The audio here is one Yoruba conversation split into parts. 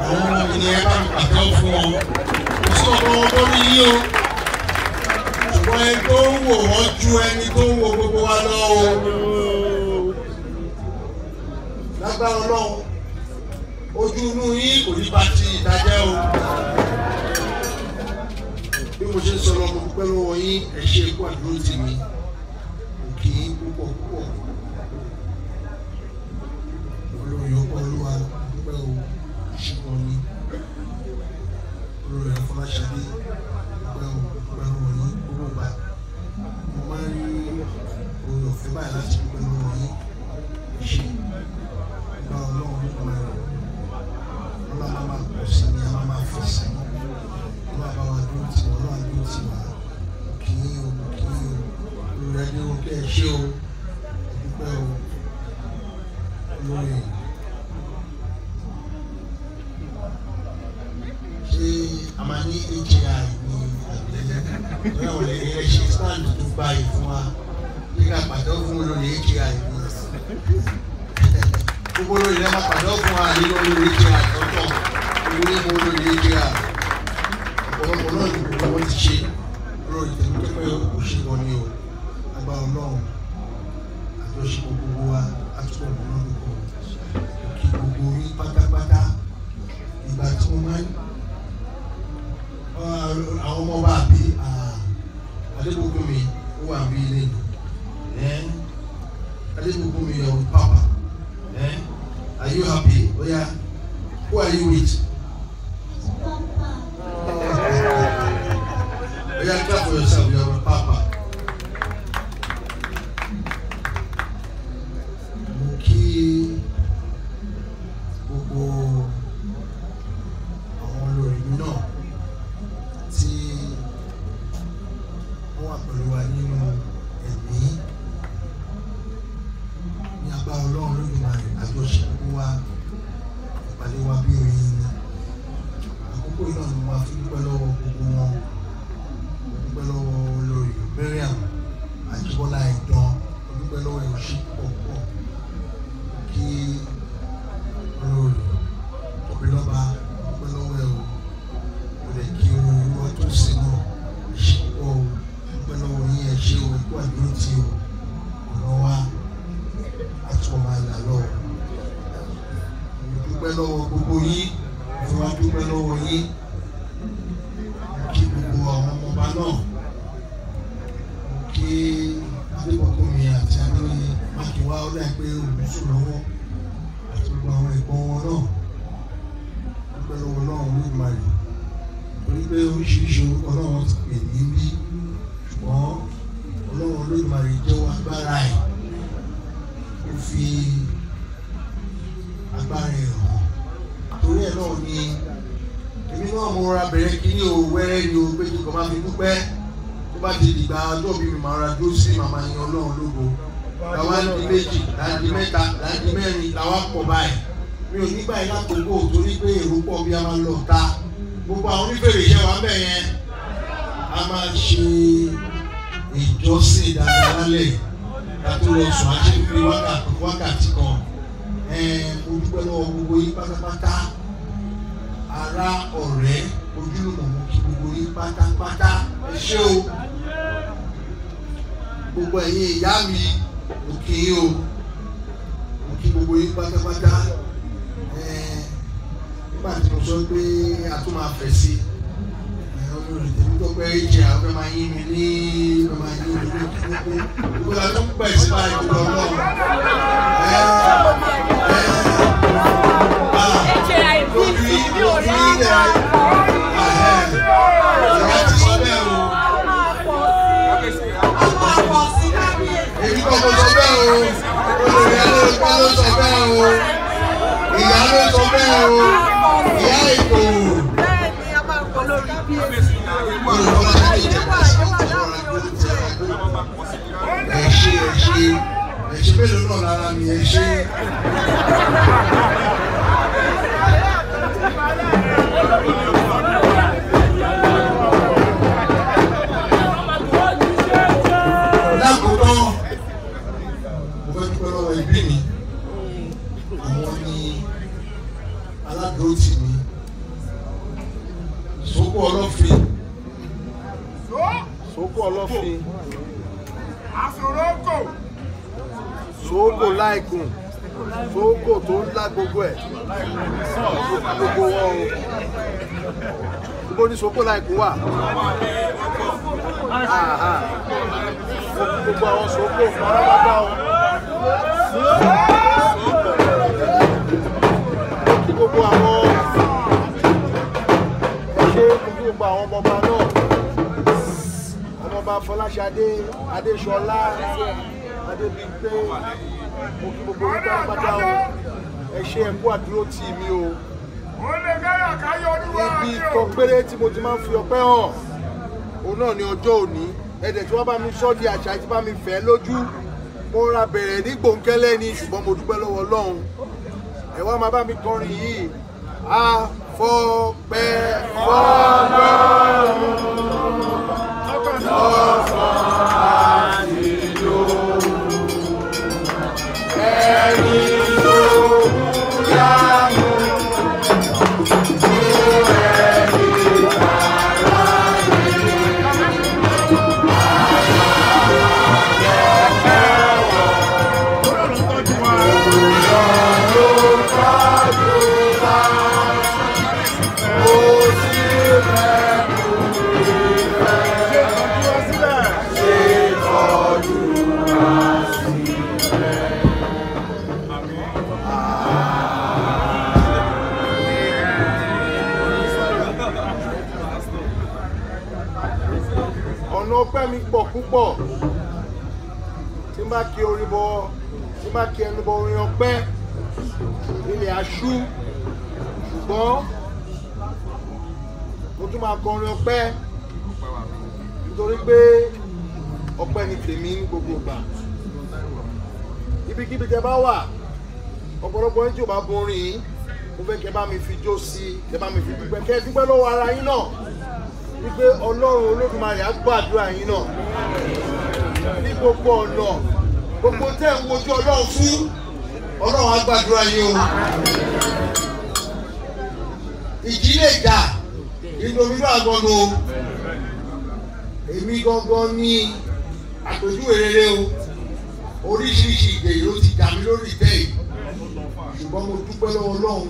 Àwọn ènìyàn bá mi pàtó fún wọn. Kò sí ọ̀pọ̀ wọn lórí yìí o. Ṣùgbọ́n ẹni tó ń wò wọ́n ju ẹni tó ń wo gbogbo wa lọ o. Lágbára Ọlọ́run, ojú inú yín kò ní bá ti ìdájẹ́ o. Bí mo ṣe ń sọ̀rọ̀ mo dúpẹ́ lọ́wọ́ yín, ẹ ṣe ikú àdúró tì mí. Kì í púpọ̀ púpọ̀. Olórí ọkọ Olúwa dúpẹ́ o, ṣùgbọ́n ní olórí Afọláṣadé dúpẹ́ o, dúpẹ́ lọ́wọ́ yín gbogbo gbà. Mo máa ń rí oore ọ̀fẹ́ báyìí láti dúpẹ́ lọ́wọ́ yín. Ṣé ìgbà Ọlọ́run ló máa rẹ̀? Ọlọ́run máa pọ̀ sí ni a máa fẹ̀ sí. Ọlọ́run bá wa dúró tì wá, Ọlọ́run dúró tì wá. Kì í o, kì í o. Olórí ẹni o kẹ́ ẹ ṣé o, dúpẹ́ o. Olórí ṣé a máa ní HI ní àgbẹ̀lẹ̀ ọ̀rẹ́ wọlé ẹ ṣe stand tó báyìí fún wa kí ká pàdé fún olórí HI ní gbogbo olórí ẹ máa pàdé fún wa nínú olórí HI lọ́tọ̀ ìwé ìmọ̀ olórí HI ọ̀pọ̀lọpọ̀ náà ní gbogbo wọn ti ṣe olórí tẹ̀lé pẹ́pẹ́ òṣèlú wọn ni o agbára Ọlọ́run àjọṣepọ̀ gbogbo wa àtúbọ̀ mọ́ náà gbogbo kí gbogbo yín pátápátá ìgbà tí mo máa ń àwọn ọmọ bá bí Adébùkúnmi ó wà bí ilé Adébùkúnmi yọ papa are you happy? Oh yeah. Who are you with? Papa. Oh yeah, clap for yourself. You are with papa. Mo kí gbogbo àwọn olórí mi náà tí wọ́n wà pẹ̀lú wa nínú ẹ̀mí ní agbára Ọlọ́run Olódùmarè àjọṣepọ̀ wa ìpàdé wa bí oyin ni àkókò iná ni mo máa fi dúpẹ́ lọ́wọ́ gbogbo wọn dúpẹ́ lọ́wọ́ olórí Mariam Àjíbọ́lá Ẹ̀dán dúpẹ́ lọ́wọ́ ìwòsí pọ̀ kí olórí Tóbilọ́ba dúpẹ́ lọ́wọ́ ẹ̀ o kò lè kí owó tó sí náà ìṣèpọ̀ o dúpẹ́ lọ́wọ́ yín ẹ̀ ṣe o ẹ̀kú àdúró tí o ọ̀nà wa àti ọmọ àlà lọ. Dúpẹ́ lọ́wọ́ gbogbo yín fún wa dúpẹ́ lọ́wọ́ yín kí gbogbo àwọn ọmọọba náà kí Adébùkúnmi àti Adéoyè Mákínwá ó dà pé olùsùn lọ́wọ́ àti gbogbo àwọn ẹ̀gbọ́n wọn náà dúpẹ́ lọ́wọ́ náà Olódùmarè torí pé oríṣiríṣi orúkọ náà wọ́n ti pè ní bí ṣùgbọ́n Ọlọ́run Olódùmarè jẹ́wọ́ agbára ẹ̀ ó fi agbára ẹ̀ hàn torí ẹ̀ náà ni èmi náà mo ra bẹ̀rẹ̀ kíní o wẹ́rẹ́ ni o pé kí n kàn máa fi dúpẹ́ tó bá ti dìgbà ọjọ́ bí mi máa ra dúró sí màmá yan Ọlọ́run lógo làwa di méjì láti mẹ́ta láti mẹ́rin làwa pọ̀ báyìí mi ò nígbà yìí lákòókò torí pé èrò pọ̀ bí a máa lọ ta gbogbo àwọn onífèrè iṣẹ́ wa bẹ̀ yẹn a máa ṣe ìjọsìn dáadáa lálẹ́ kátó lọ sùn àṣírí wákàtí kan mo dúpẹ́ lọ́wọ́ gbogbo yín pátápátá ará ọ̀rẹ́ ojúlùmọ̀ mo kí gbogbo yín pátápátá ẹ ṣé o gbogbo ẹ̀yin ìyá mi mo kí yín o mo kí gbogbo yín pátápátá nígbà tí mo sọ pé a tún máa fẹ̀ sí olórí tèmi tó pẹ́ ìjẹ́ àwọn fẹ́ máa yín mi ní fẹ́ máa yín mi ní kíkókó gbogbo la tó ń pẹ̀ sí báyìí gbogbo ọlọ́run lórí ilẹ̀ ìyá ti sọ bẹ́ẹ̀ o èmi kọ́ mo sọ bẹ́ẹ̀ o olórí ẹlẹ́rìí ló sọ bẹ́ẹ̀ o ìyá ló sọ bẹ́ẹ̀ o ìyá ètò ẹ ṣé mélòó náà lára mi ẹ ṣé. lákòótán mo fẹ́ dúpẹ́ lọ́wọ́ ẹbí mi àwọn ní aládùúgbò tì mí Sókó Ọlọ́fin Sókó láìkùn Sókó tó ń lá gbogbo ẹ̀ gbogbo wọn o ibo ní Sókó láìkùn wà gbogbo àwọn Sókó pátápátá o gbogbo àwọn gbogbo àwọn ọmọọba náà ọmọọba Fọláṣadé Adéṣọlá Adébímpé mo kí gbogbo orí pátápátá o ẹ ṣé ẹ kú àdúró tì mí o ibi kan péré tí mo ti máa ń fi ọpẹ́ hàn òun náà ni ọjọ́ òní ẹ̀dẹ̀ tí wọ́n bá mi sọ́ di àṣà tí bá mi fẹ́ lójú mo ra bẹ̀rẹ̀ ní gbòǹkẹ́lẹ́ ni ṣùgbọ́n mo dúpẹ́ lọ́wọ́ Ọlọ́run ẹ wá máa bá mi kọrin yìí àfọpẹ́ fọ́lọ́run lọ́fọ̀ àdìlò ẹni tó yá mú ọpẹ́ mi pọ̀ púpọ̀ tí n bá kí orin bọ tí n bá kí ẹnu bọ orin ọpẹ́ ilẹ̀ aṣú ṣùgbọ́n mo tún máa kọ orin ọpẹ́ nítorí pé ọpẹ́ ni tèmi ní gbogbo ìgbà ibikíbi tẹ́ bá wà ọ̀pọ̀lọpọ̀ ẹni tí ò bá borin yìí mo fẹ́ kẹ́ bá mi fi jó sí kẹ́ bá mi fi dúpẹ́ kẹ́ dúpẹ́ lọ́wọ́ ara yín náà wípé Ọlọ́run Olódùmarè á gbàdúrà yín náà ní gbogbo ọ̀nà gbogbo tẹ́ ń wojú Ọlọ́run fún Ọlọ́run á gbàdúrà yín o ìjì lè jà nínú omi náà gbọ́nù o èmi gangan ní àpèjúwe rere o oríṣiríṣi ìdè yìí ló ti dà mí lórí ìdè yìí ṣùgbọ́n mo dúpẹ́ lọ́wọ́ Ọlọ́run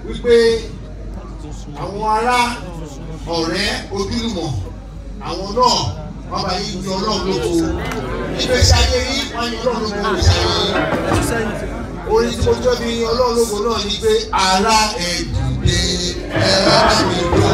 wípé àwọn ará ọ̀rẹ́ ojúlùmọ̀ àwọn náà wọ́n bá yí ní Ọlọ́run lóko ìgbésí ayé yìí wọ́n ní Ọlọ́run lóko ìgbésí ayé orin tí mo jọ́ bí Ọlọ́run lóko náà ni pé ara ẹ̀dùnde ẹ̀rọ àgbègbè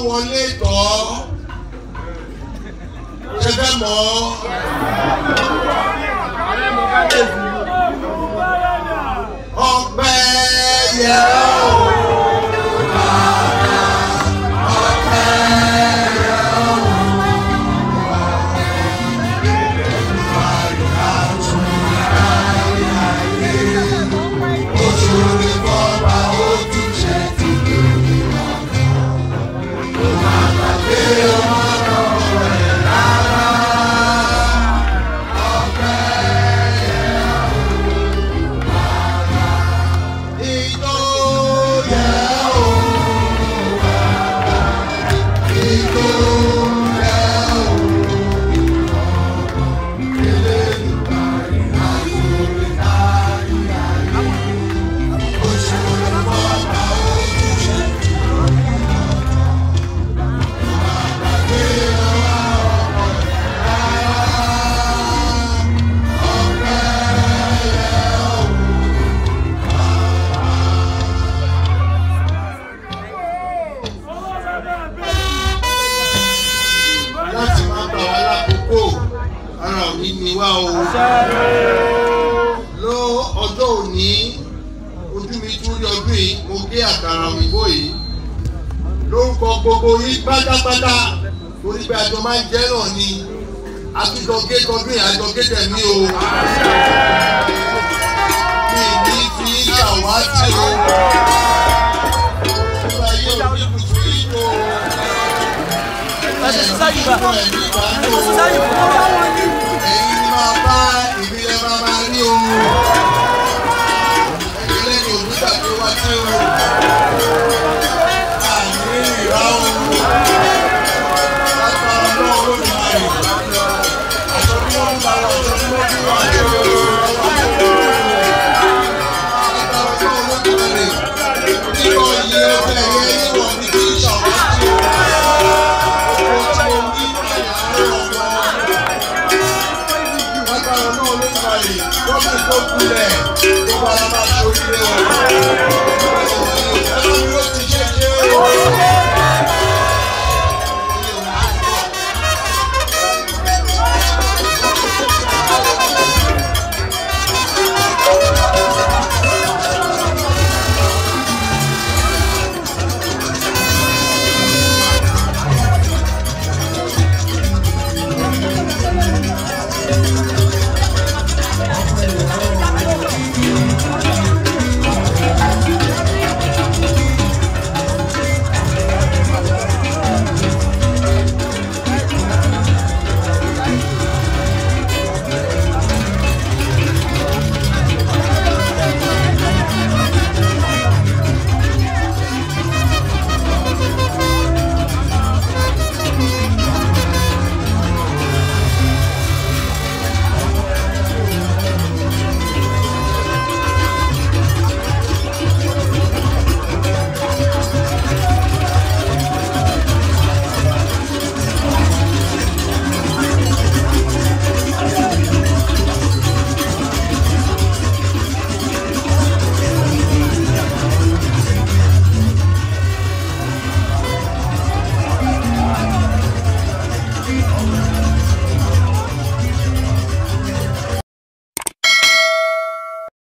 wọlé tọ́ ṣe fẹ́ mọ́ ọpẹ́ yẹ ọ́. ara òní ni wá o. Ló ọjọ́ òní ojú mi tún rí ọdún yìí mo gé àkàrà òyìnbó yìí lórúkọ gbogbo yín pátápátá torí pé àjọ máa ń jẹ́ náà ni àtúntò gé tọdún yìí àjọ gé tẹ̀mí o. Mi ní fi ṣàwátì o. Nígbà yóò ní kùtù yìí o. Ẹ̀yin ni máa bá ìbílẹ̀ bàbá rí o. Ẹ̀yin lẹ́yìn òdúgbà tó wá sí o. Àní ìrá o. Lápá ọlọ́run ló ní àyè. Àjọ tí wọ́n ń bá wà ọjọ́ tí wọ́n bí wà ní o. Lápá ọlọ́run ló ní àyè. Nígbà iye ọbẹ̀ yẹn níwọ̀n ní kí ìṣàwátì o. Lọ́sẹ̀ tó kulẹ̀ tó bá a máa ṣe oríire o. Ẹ̀rọ mi ló ti ṣe o.